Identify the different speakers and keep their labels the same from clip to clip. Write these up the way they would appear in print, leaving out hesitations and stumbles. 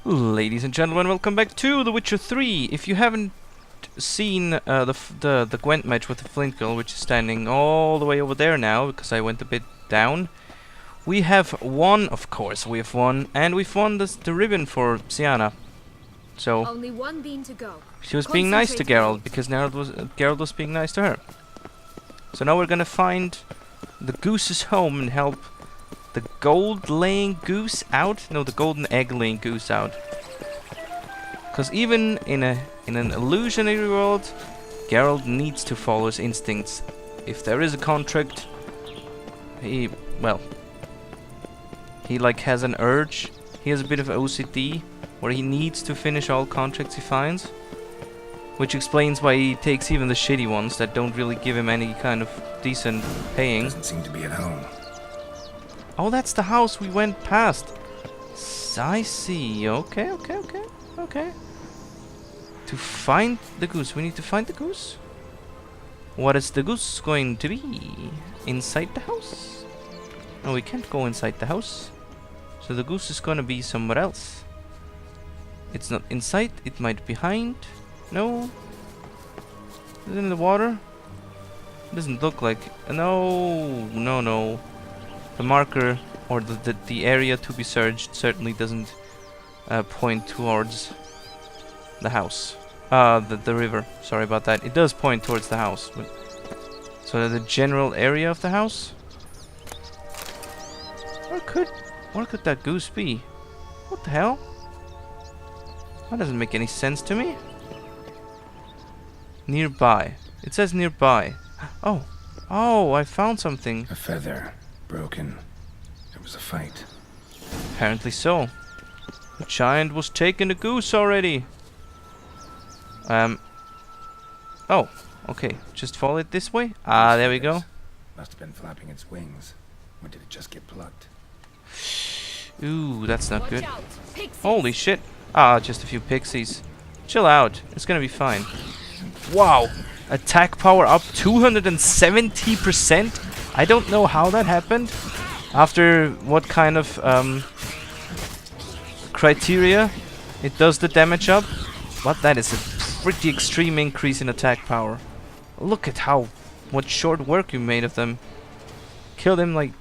Speaker 1: Ladies and gentlemen, welcome back to The Witcher 3. If you haven't seen the Gwent match with the Flint Girl, which is standing all the way over there now, because I went a bit down, we have won, of course, we have won, and we've won the ribbon for Sienna. So,
Speaker 2: only one bean to go.
Speaker 1: She was being nice to Geralt, because Geralt was being nice to her. So now we're gonna find the goose's home and help the gold-laying goose out? No, the golden egg-laying goose out. Because even in an illusionary world, Geralt needs to follow his instincts. If there is a contract, he like has an urge. He has a bit of OCD, where he needs to finish all contracts he finds. Which explains why he takes even the shitty ones that don't really give him any kind of decent paying.
Speaker 3: Doesn't seem to be at home.
Speaker 1: Oh, that's the house we went past. I see. Okay. To find the goose, we need to find the goose. What is the goose going to be? Inside the house? No, we can't go inside the house. So the goose is gonna be somewhere else. It's not inside, it might be behind. No. Is it in the water? Doesn't look like. No. The marker or the area to be searched certainly doesn't point towards the house. The river. Sorry about that. It does point towards the house. But so the general area of the house? Where could that goose be? What the hell? That doesn't make any sense to me. Nearby. It says nearby. Oh, I found something.
Speaker 3: A feather. Broken. It was a fight.
Speaker 1: Apparently so. The giant was taking the goose already. Oh, okay. Just follow it this way. Ah, there we go.
Speaker 3: Must have been flapping its wings. Or did it just get plucked?
Speaker 1: Ooh, that's not good.
Speaker 2: Watch out, pixies.
Speaker 1: Holy shit. Ah, just a few pixies. Chill out. It's gonna be fine. Wow. Attack power up 270%. I don't know how that happened. After what kind of criteria it does the damage up. But that is a pretty extreme increase in attack power. Look at what short work you made of them. Killed him like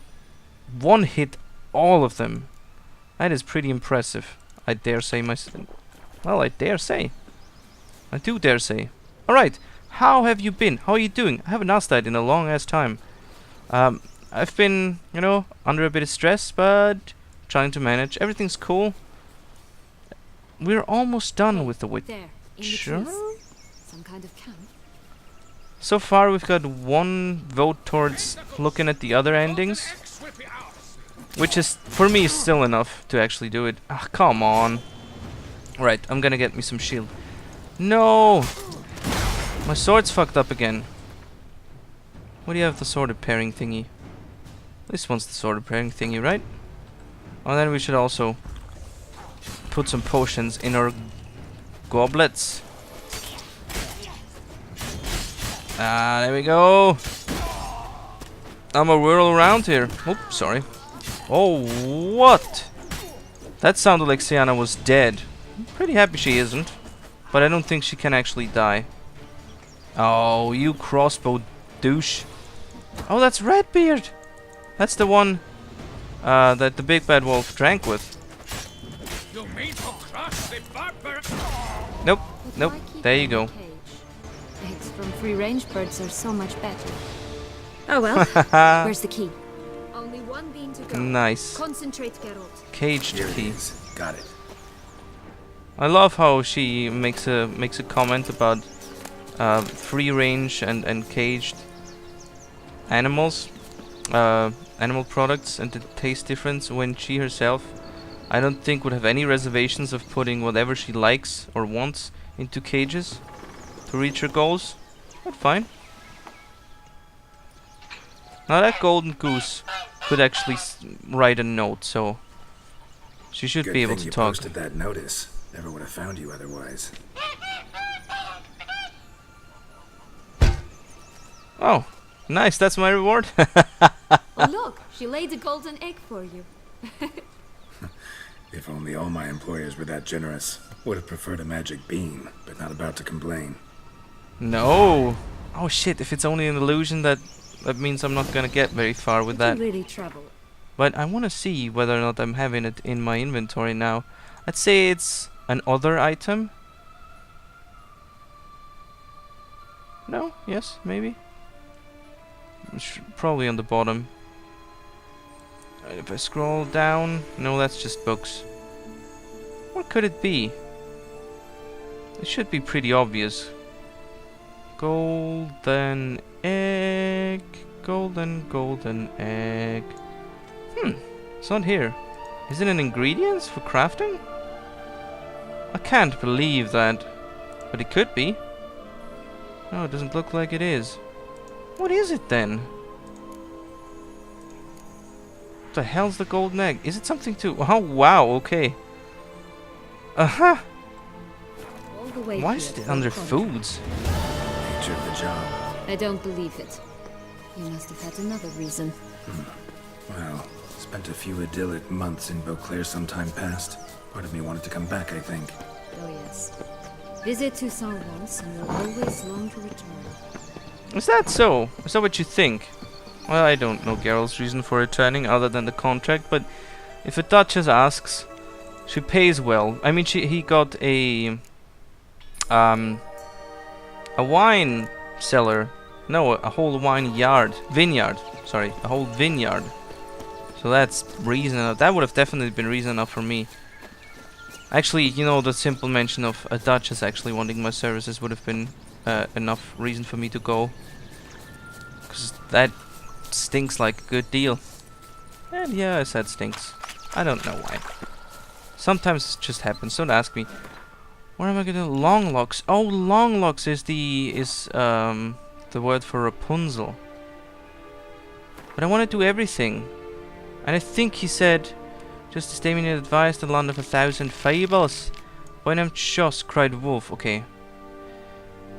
Speaker 1: one hit, all of them. That is pretty impressive. I dare say well, I dare say. I do dare say. Alright, how have you been? How are you doing? I haven't asked that in a long ass time. I've been, under a bit of stress, but trying to manage. Everything's cool. We're almost done with the
Speaker 2: There, in the
Speaker 1: Witcher.
Speaker 2: trees. Some kind of camp.
Speaker 1: So far, we've got one vote towards looking at the other endings, which is, for me, still enough to actually do it. Ah, come on. Right, I'm gonna get me some shield. No! My sword's fucked up again. What do you have the sword repairing thingy? This one's the sword repairing thingy, right? Oh, then we should also put some potions in our goblets. Ah, there we go. I'm a whirl around here. Oops, sorry. Oh, what? That sounded like Sienna was dead. I'm pretty happy she isn't. But I don't think she can actually die. Oh, you crossbow douche. Oh, that's Redbeard. That's the one that the big bad wolf drank with. Nope. There you go.
Speaker 2: Eggs from free-range birds are so much better. Oh well. Where's the key? Only one bean to go.
Speaker 1: Nice.
Speaker 2: Concentrate, Geralt.
Speaker 1: Caged
Speaker 3: Here it
Speaker 1: key.
Speaker 3: is. Got it.
Speaker 1: I love how she makes a comment about free range and caged animals, animal products, and the taste difference, when she herself, I don't think, would have any reservations of putting whatever she likes or wants into cages to reach her goals. But fine. Now that golden goose could actually write a note, so she should
Speaker 3: Good
Speaker 1: be able
Speaker 3: thing
Speaker 1: to
Speaker 3: you
Speaker 1: talk.
Speaker 3: posted that notice. Never would have found you otherwise.
Speaker 1: Oh, nice, that's my reward.
Speaker 2: Oh look, she laid a golden egg for you.
Speaker 3: If only all my employers were that generous. Would have preferred a magic bean, but not about to complain.
Speaker 1: No! Oh shit, if it's only an illusion, that means I'm not gonna get very far with that.
Speaker 2: Really trouble.
Speaker 1: But I wanna see whether or not I'm having it in my inventory now. I'd say it's an other item. No? Yes? Maybe? Probably on the bottom. If I scroll down... No, that's just books. What could it be? It should be pretty obvious. Golden egg. Golden egg. It's not here. Is it an ingredients for crafting? I can't believe that. But it could be. No, it doesn't look like it is. What is it then? What the hell's the golden egg? Is it something to... Oh, wow, okay. Uh-huh. Why is it under foods?
Speaker 3: Nature of the job.
Speaker 2: I don't believe it. You must have had another reason.
Speaker 3: Well, spent a few idyllic months in Beauclair some time past. Part of me wanted to come back, I think.
Speaker 2: Oh yes. Visit Toussaint once and you'll always long to return.
Speaker 1: Is that so? Is that what you think? Well, I don't know Geralt's reason for returning other than the contract, but if a duchess asks, she pays well. I mean, he got a wine cellar. No, a whole vineyard. Sorry, a whole vineyard. So that's reason enough. That would have definitely been reason enough for me. Actually, you know, the simple mention of a duchess actually wanting my services would have been enough reason for me to go. Because that stinks like a good deal. And yeah, I said stinks. I don't know why. Sometimes it just happens. Don't ask me. Where am I gonna... Long locks. Oh, long locks is the word for Rapunzel. But I want to do everything. And I think he said... Just as Damien had advised, the land of 1,000 fables. By name Joss, cried Wolf. Okay.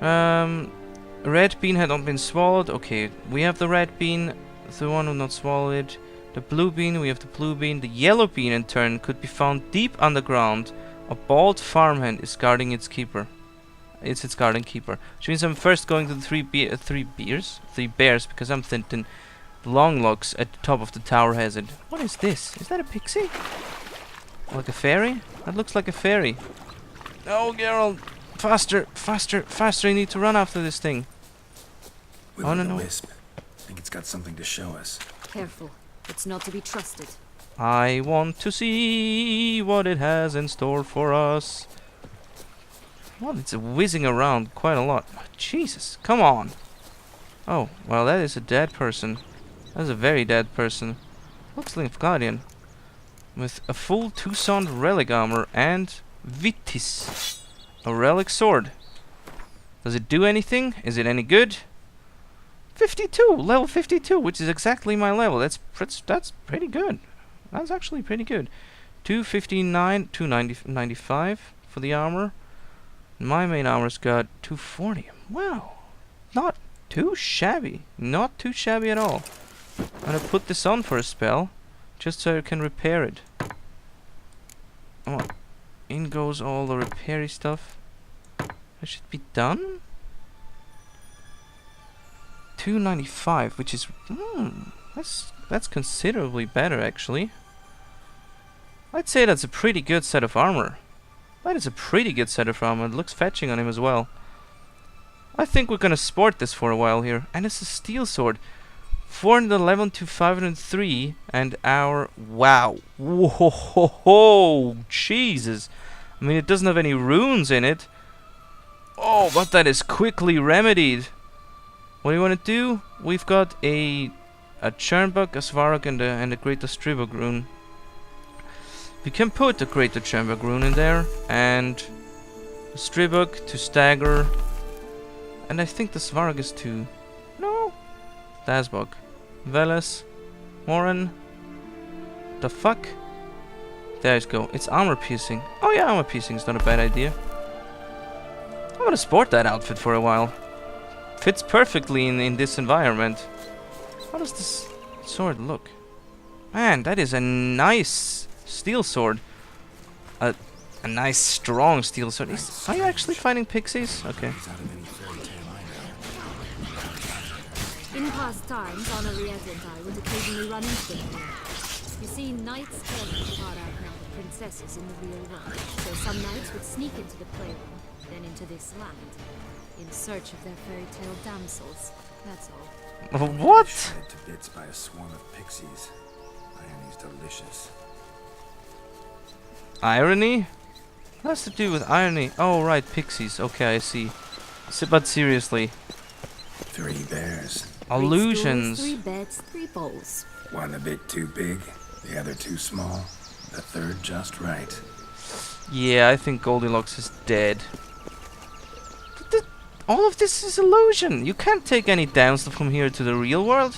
Speaker 1: Red bean had not been swallowed. Okay, we have the red bean. The one who not swallowed it. The blue bean, we have the blue bean. The yellow bean, in turn, could be found deep underground. A bald farmhand is guarding its keeper. It's its guardian keeper. Which means I'm first going to the three bears, because I'm thinking long locks at the top of the tower has it. What is this? Is that a pixie? Like a fairy? That looks like a fairy. Oh, Geralt! Faster, faster, faster! I need to run after this thing.
Speaker 3: Will-o-the-wisp. I think it's got something to show us.
Speaker 2: Careful. It's not to be trusted.
Speaker 1: I want to see what it has in store for us. Well, it's whizzing around quite a lot. Oh, Jesus, come on. Oh, well, that is a dead person. That's a very dead person. Looks like Guardian. With a full Toussaint relic armor and Vitis. A relic sword. Does it do anything? Is it any good? 52! Level 52, which is exactly my level. That's pretty good. That's actually pretty good. 259, 295 for the armor. My main armor's got 240. Wow. Not too shabby. Not too shabby at all. I'm gonna put this on for a spell, just so I can repair it. Oh, in goes all the repairy stuff. That should be done. 295, which is that's considerably better actually. I'd say that's a pretty good set of armor. That is a pretty good set of armor. It looks fetching on him as well. I think we're gonna sport this for a while here. And it's a steel sword. 411 to 503 and our... Wow. Whoa, Jesus. I mean, it doesn't have any runes in it. Oh, but that is quickly remedied. What do you want to do? We've got a Chernbuk, a Svarog, and a Greater Stribog rune. We can put the Greater Chernbuk rune in there, and a Stribog to stagger, and I think the Svarog is to... No! Dasbog. Veles. Morin. The fuck? There you go. It's armor piercing. Oh yeah, armor piercing is not a bad idea. I'm gonna sport that outfit for a while. Fits perfectly in this environment. How does this sword look? Man, that is a nice steel sword. A nice strong steel sword. Are you actually fighting pixies? Okay.
Speaker 2: In past times, Honorette and I would occasionally run into them here. You see, knights errant far outnumber princesses in the real world, so some knights would sneak into the playroom, then into this land, in search of their fairy tale damsels. That's all.
Speaker 1: What?
Speaker 3: Shredded to bits by a swarm of pixies. Irony's delicious.
Speaker 1: Irony? What has to do with irony? Oh, right, pixies. Okay, I see. But seriously.
Speaker 3: 3 bears.
Speaker 1: Illusions.
Speaker 2: 3 beds, 3 bowls.
Speaker 3: One a bit too big, the other too small, the third just right.
Speaker 1: Yeah, I think Goldilocks is dead. All of this is illusion. You can't take any downslope from here to the real world.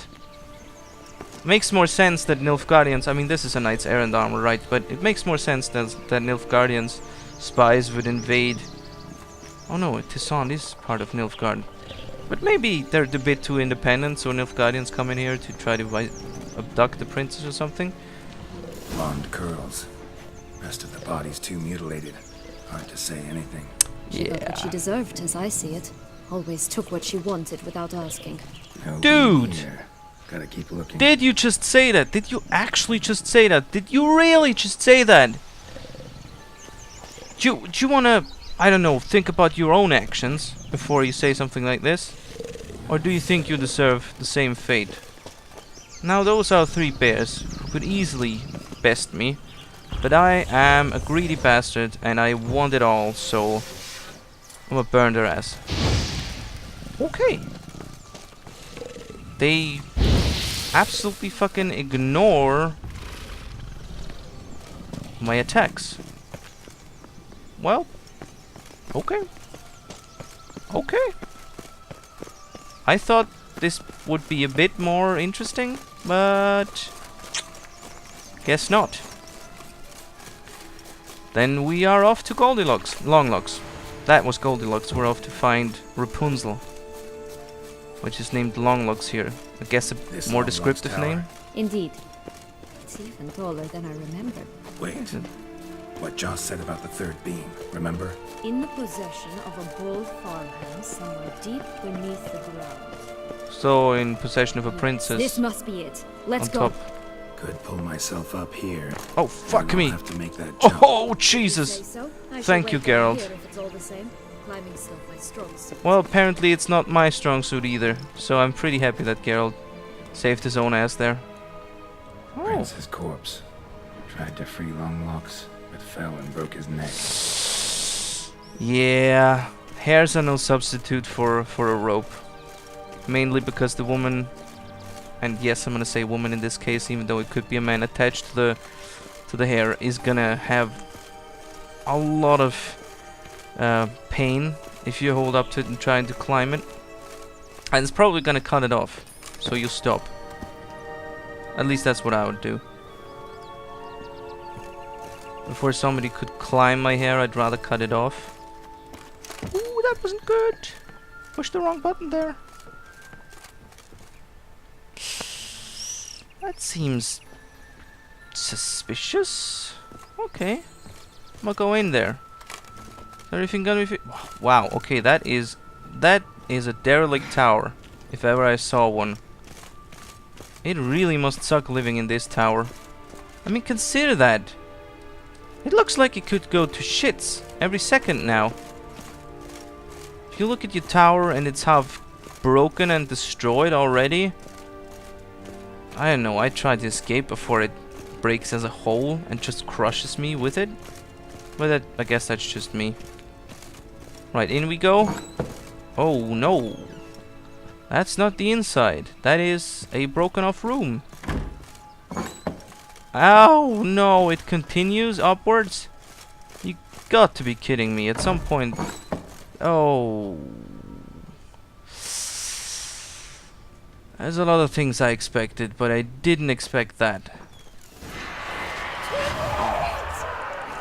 Speaker 1: Makes more sense that Nilfgaardians... I mean, this is a knight's errant armor, right? But it makes more sense that Nilfgaardians spies would invade... Oh no, Toussaint is part of Nilfgaard. But maybe they're a bit too independent, so Nilfgaardians come in here to try to abduct the princess or something.
Speaker 3: Blonde curls. Rest of the body's too mutilated. Hard to say anything.
Speaker 2: She got what she deserved, as I see it. Always took what she wanted without asking.
Speaker 3: No
Speaker 1: Dude!
Speaker 3: here. Gotta keep looking.
Speaker 1: Did you just say that? Did you actually just say that? Did you really just say that? Do you wanna, I don't know, think about your own actions before you say something like this? Or do you think you deserve the same fate? Now those are 3 bears who could easily best me. But I am a greedy bastard and I want it all, so I'm gonna burn their ass. Okay. They absolutely fucking ignore my attacks. Well, okay. Okay. I thought this would be a bit more interesting, but guess not. Then we are off to Goldilocks. Longlocks. That was Goldilocks. We're off to find Rapunzel, which is named Longlocks here. I guess
Speaker 3: This
Speaker 1: a more
Speaker 3: Longlocks
Speaker 1: descriptive
Speaker 3: tower.
Speaker 1: name.
Speaker 2: Indeed. It's even taller than I remember.
Speaker 3: Wait. What Joss said about the 3rd beam, remember?
Speaker 2: In the possession of a bold farmhouse somewhere deep beneath the ground.
Speaker 1: So in possession of a princess.
Speaker 2: This must be it. Let's
Speaker 1: on
Speaker 2: go.
Speaker 1: top.
Speaker 3: Could pull myself up here.
Speaker 1: Oh fuck
Speaker 3: Then
Speaker 1: me!
Speaker 3: I'll have to make that jump.
Speaker 1: Oh Jesus!
Speaker 2: Say so? I shall
Speaker 1: Thank you,
Speaker 2: wait down
Speaker 1: Geralt.
Speaker 2: here if it's all the same. Climbing's still my strong suit.
Speaker 1: Well, apparently it's not my strong suit either. So I'm pretty happy that Geralt saved his own ass there. Oh.
Speaker 3: Prince's corpse. Tried to free Longlocks, but fell and broke his neck.
Speaker 1: Yeah, hairs are no substitute for a rope. Mainly because the woman, and yes, I'm gonna say woman in this case, even though it could be a man attached to the hair, is gonna have a lot of pain if you hold up to it and trying to climb it, and it's probably gonna cut it off, so you stop. At least that's what I would do. Before somebody could climb my hair, I'd rather cut it off. Ooh, that wasn't good. Pushed the wrong button there. That seems suspicious. Okay, I'm gonna go in there. Is everything gonna be wow, okay, that is a derelict tower, if ever I saw one. It really must suck living in this tower. I mean, consider that. It looks like it could go to shits every second now. If you look at your tower and it's half broken and destroyed already. I don't know, I tried to escape before it breaks as a whole and just crushes me with it. But I guess that's just me. Right, in we go. Oh no. That's not the inside. That is a broken off room. Oh no, it continues upwards? You got to be kidding me. At some point... Oh... There's a lot of things I expected, but I didn't expect that.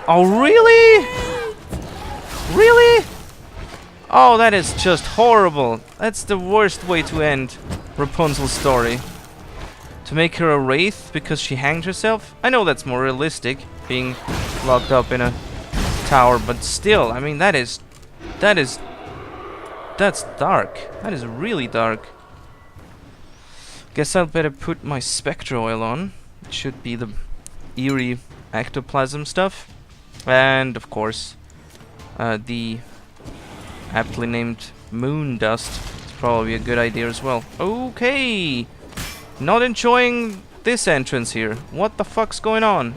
Speaker 1: Oh really? Really? Oh, that is just horrible. That's the worst way to end Rapunzel's story. To make her a wraith because she hanged herself? I know that's more realistic, being locked up in a tower, but still, I mean, that's dark. That is really dark. Guess I'll better put my spectre oil on. It should be the eerie ectoplasm stuff. And, of course, the aptly named moon dust is probably a good idea as well. Okay! Not enjoying this entrance here. What the fuck's going on?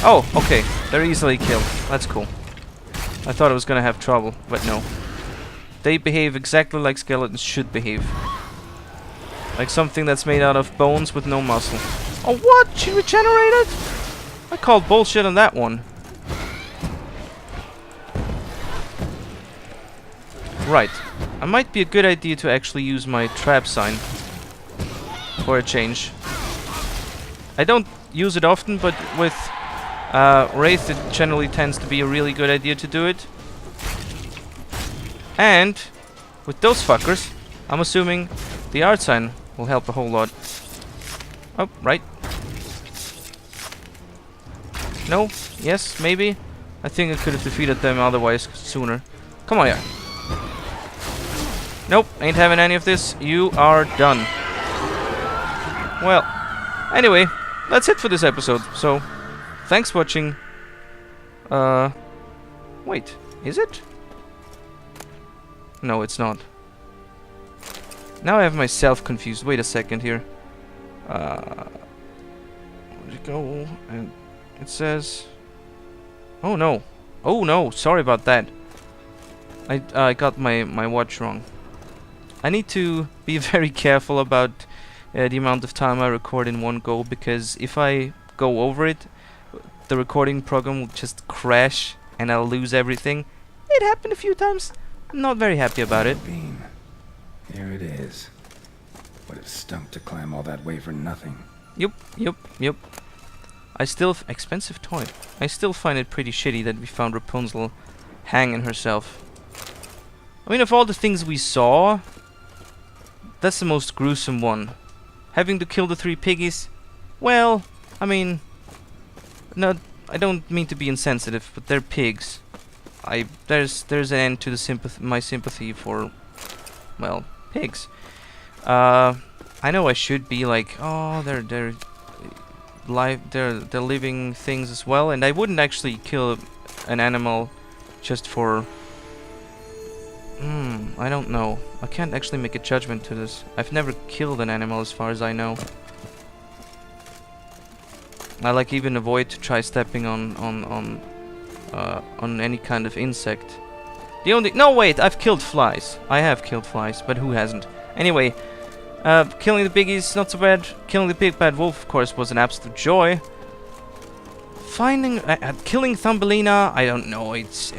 Speaker 1: Oh, okay. They're easily killed. That's cool. I thought I was gonna have trouble, but no. They behave exactly like skeletons should behave. Like something that's made out of bones with no muscle. Oh, what? She regenerated? I called bullshit on that one. Right. It might be a good idea to actually use my trap sign for a change. I don't use it often, but with Wraith it generally tends to be a really good idea to do it. And with those fuckers, I'm assuming the art sign will help a whole lot. Oh, right. No? Yes? Maybe? I think I could have defeated them otherwise sooner. Come on here. Nope, ain't having any of this. You are done. Well, anyway, that's it for this episode. So, thanks for watching. Wait, is it? No, it's not. Now I have myself confused. Wait a second here. Where'd it go? And it says... Oh no. Oh no, sorry about that. I got my watch wrong. I need to be very careful about the amount of time I record in one go, because if I go over it, the recording program will just crash and I'll lose everything. It happened a few times. I'm not very happy about it.
Speaker 3: Bean. Here it is. Would have stunk to climb all that way for nothing.
Speaker 1: Yep. Expensive toy. I still find it pretty shitty that we found Rapunzel hanging herself. I mean, of all the things we saw, that's the most gruesome one. Having to kill the 3 piggies, well, I mean, no, I don't mean to be insensitive, but they're pigs. There's an end to the my sympathy for, well, pigs. I know I should be like, oh, they're living things as well, and I wouldn't actually kill an animal just for... I don't know. I can't actually make a judgment to this. I've never killed an animal as far as I know. I like even avoid to try stepping on any kind of insect. The only... No, wait! I've killed flies. I have killed flies, but who hasn't? Anyway, killing the piggies, not so bad. Killing the big bad wolf, of course, was an absolute joy. Killing Thumbelina, I don't know. It's...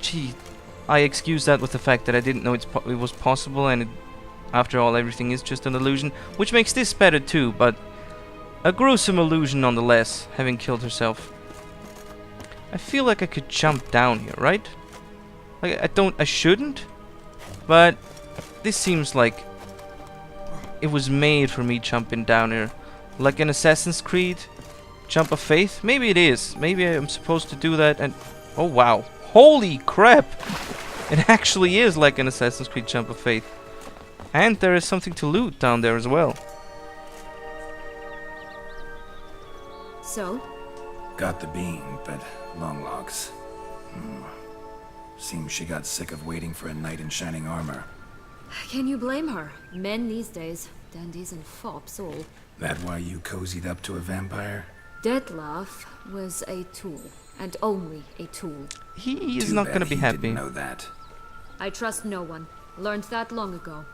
Speaker 1: gee... I excuse that with the fact that I didn't know it was possible, and after all, everything is just an illusion, which makes this better too, but a gruesome illusion nonetheless, having killed herself. I feel like I could jump down here, right? Like, I shouldn't, but this seems like it was made for me jumping down here. Like an Assassin's Creed jump of faith? Maybe it is. Maybe I'm supposed to do that and... Oh wow. Holy crap! It actually is like an Assassin's Creed jump of faith. And there is something to loot down there as well.
Speaker 2: So?
Speaker 3: Got the bean, but long logs. Seems she got sick of waiting for a knight in shining armor.
Speaker 2: Can you blame her? Men these days, dandies and fops all.
Speaker 3: That why you cozied up to a vampire?
Speaker 2: Dettlaff was a tool, and only a tool.
Speaker 1: He is not gonna be happy.
Speaker 3: Didn't know that.
Speaker 2: I trust no one. Learned that long ago.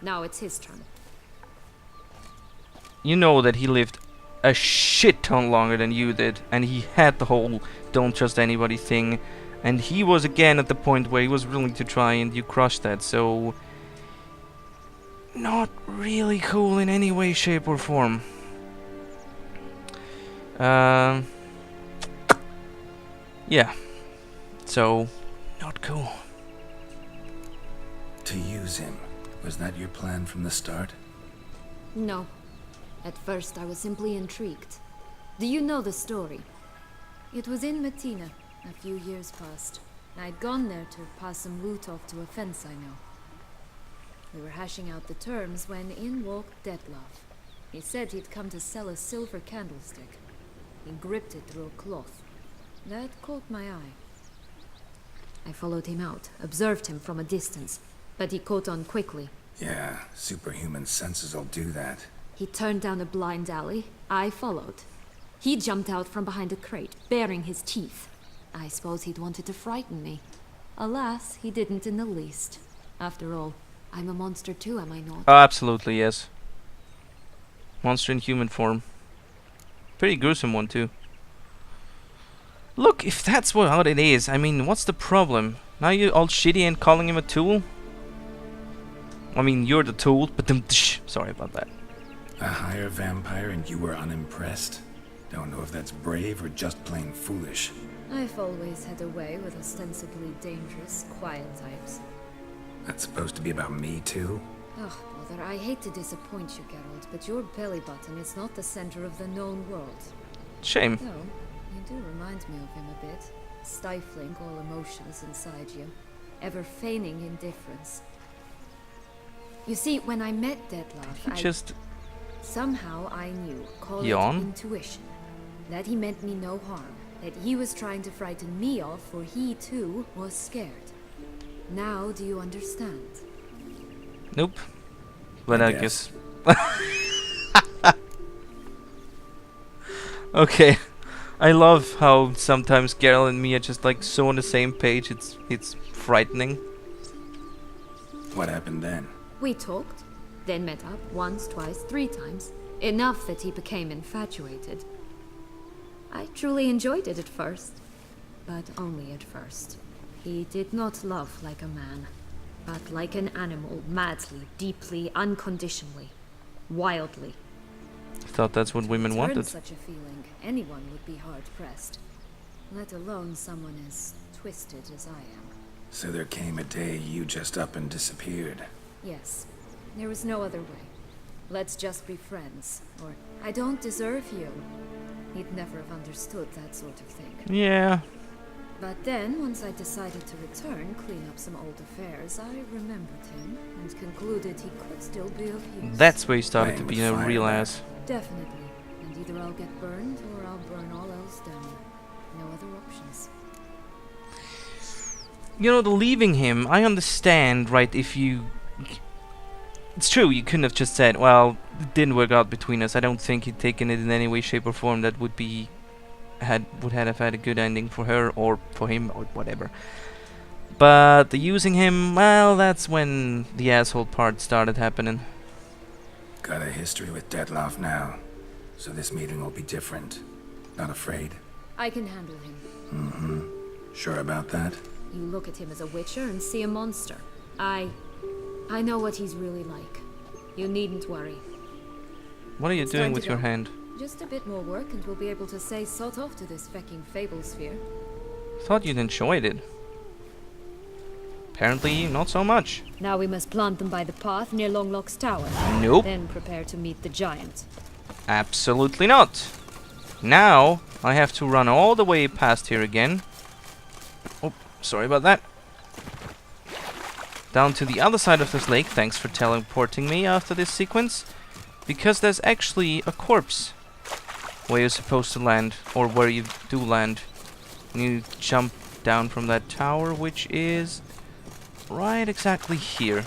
Speaker 2: Now it's his turn.
Speaker 1: You know that he lived a shit ton longer than you did, and he had the whole don't trust anybody thing, and he was again at the point where he was willing to try, and you crushed that, so... Not really cool in any way, shape or form. Yeah. So, not cool.
Speaker 3: To use him, was that your plan from the start?
Speaker 2: No. At first, I was simply intrigued. Do you know the story? It was in Matina, a few years past. I'd gone there to pass some loot off to a fence I know. We were hashing out the terms when in walked Detlef. He said he'd come to sell a silver candlestick. He gripped it through a cloth. That caught my eye. I followed him out, observed him from a distance, but he caught on quickly.
Speaker 3: Yeah, superhuman senses will do that.
Speaker 2: He turned down a blind alley. I followed. He jumped out from behind a crate, baring his teeth. I suppose he'd wanted to frighten me. Alas, he didn't in the least. After all, I'm a monster too, am I not?
Speaker 1: Oh, absolutely, yes. Monster in human form. Pretty gruesome one, too. Look, if that's what it is, I mean, what's the problem? Now you're all shitty and calling him a tool? I mean, you're the tool, but sorry about that.
Speaker 3: A higher vampire and you were unimpressed? Don't know if that's brave or just plain foolish.
Speaker 2: I've always had a way with ostensibly dangerous, quiet types.
Speaker 3: That's supposed to be about me too?
Speaker 2: Oh, brother, I hate to disappoint you, Geralt, but your belly button is not the center of the known world.
Speaker 1: Shame.
Speaker 2: No, you do remind me of him a bit. Stifling all emotions inside you. Ever feigning indifference. You see, when I met Detlef, somehow I knew, call it intuition, that he meant me no harm. That he was trying to frighten me off, for he too was scared. Now do you understand?
Speaker 1: Nope. But I guess. Okay. I love how sometimes Geralt and me are just like so on the same page. It's frightening.
Speaker 3: What happened then?
Speaker 2: We talked, then met up once, twice, 3 times. Enough that he became infatuated. I truly enjoyed it at first, but only at first. He did not love like a man, but like an animal, madly, deeply, unconditionally, wildly.
Speaker 1: I thought that's what women wanted.
Speaker 2: Such a feeling, anyone would be hard-pressed, let alone someone as twisted as I am.
Speaker 3: So there came a day you just up and disappeared.
Speaker 2: Yes, there was no other way. Let's just be friends, or I don't deserve you. He'd never have understood that sort of thing.
Speaker 1: Yeah.
Speaker 2: But then, once I decided to return, clean up some old affairs, I remembered him and concluded he could still be of use.
Speaker 1: That's where you started to be a real ass.
Speaker 2: Definitely. And either I'll get burned or I'll burn all else down. No other options.
Speaker 1: You know, the leaving him, I understand, right, if you... It's true, you couldn't have just said, well, it didn't work out between us. I don't think he'd taken it in any way, shape or form that would have had a good ending for her or for him or whatever. But the using him, well, that's when the asshole part started happening.
Speaker 3: Got a history with Detlef now, so this meeting will be different. Not afraid?
Speaker 2: I can handle him.
Speaker 3: Mm-hmm. Sure about that?
Speaker 2: You look at him as a witcher and see a monster. I know what he's really like. You needn't worry.
Speaker 1: What are you doing with your hand?
Speaker 2: Just a bit more work and we'll be able to say sod off to this fecking fable sphere.
Speaker 1: Thought you'd enjoyed it. Apparently, not so much.
Speaker 2: Now we must plant them by the path near Longlock's tower.
Speaker 1: Nope.
Speaker 2: Then prepare to meet the giant.
Speaker 1: Absolutely not. Now, I have to run all the way past here again. Oh, sorry about that. Down to the other side of this lake, thanks for teleporting me after this sequence. Because there's actually a corpse where you're supposed to land, or where you do land. You jump down from that tower, which is right exactly here.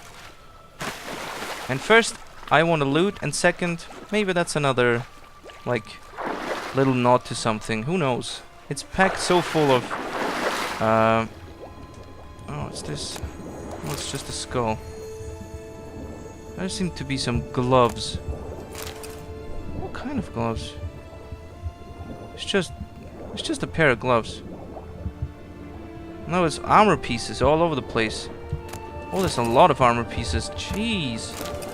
Speaker 1: And first, I want to loot, and second, maybe that's another, like, little nod to something. Who knows? It's packed so full of... oh, what's this? Oh, it's just a skull. There seem to be some gloves. What kind of gloves? It's just a pair of gloves. No, it's armor pieces all over the place. Oh, there's a lot of armor pieces. Jeez.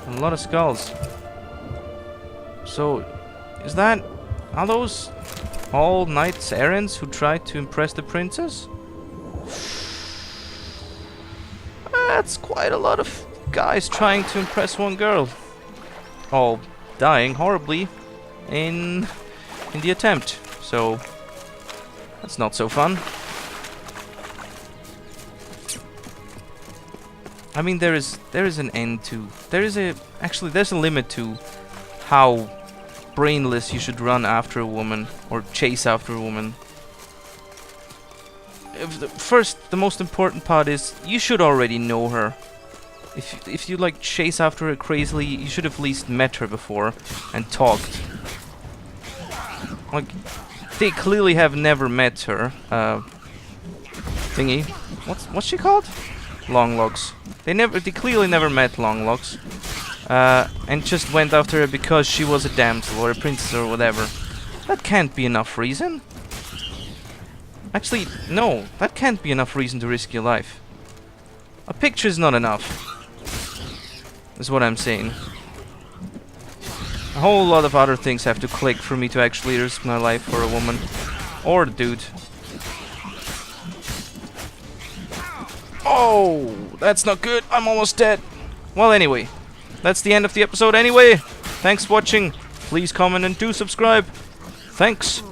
Speaker 1: A lot of skulls. So, are those all knights errants who tried to impress the princess? That's quite a lot of guys trying to impress one girl. All dying horribly in the attempt. So that's not so fun. I mean, there is an end to... there's a limit to how brainless you should run after a woman or chase after a woman. First, the most important part is you should already know her. If you like chase after her crazily, you should have at least met her before and talked. Like, they clearly have never met her. Thingy, what's she called? Longlogs. They clearly never met Longlogs. And just went after her because she was a damsel or a princess or whatever. That can't be enough reason. Actually, no, that can't be enough reason to risk your life. A picture is not enough. Is what I'm saying. A whole lot of other things have to click for me to actually risk my life for a woman. Or a dude. Oh, that's not good. I'm almost dead. Well, anyway. That's the end of the episode anyway. Thanks for watching. Please comment and do subscribe. Thanks.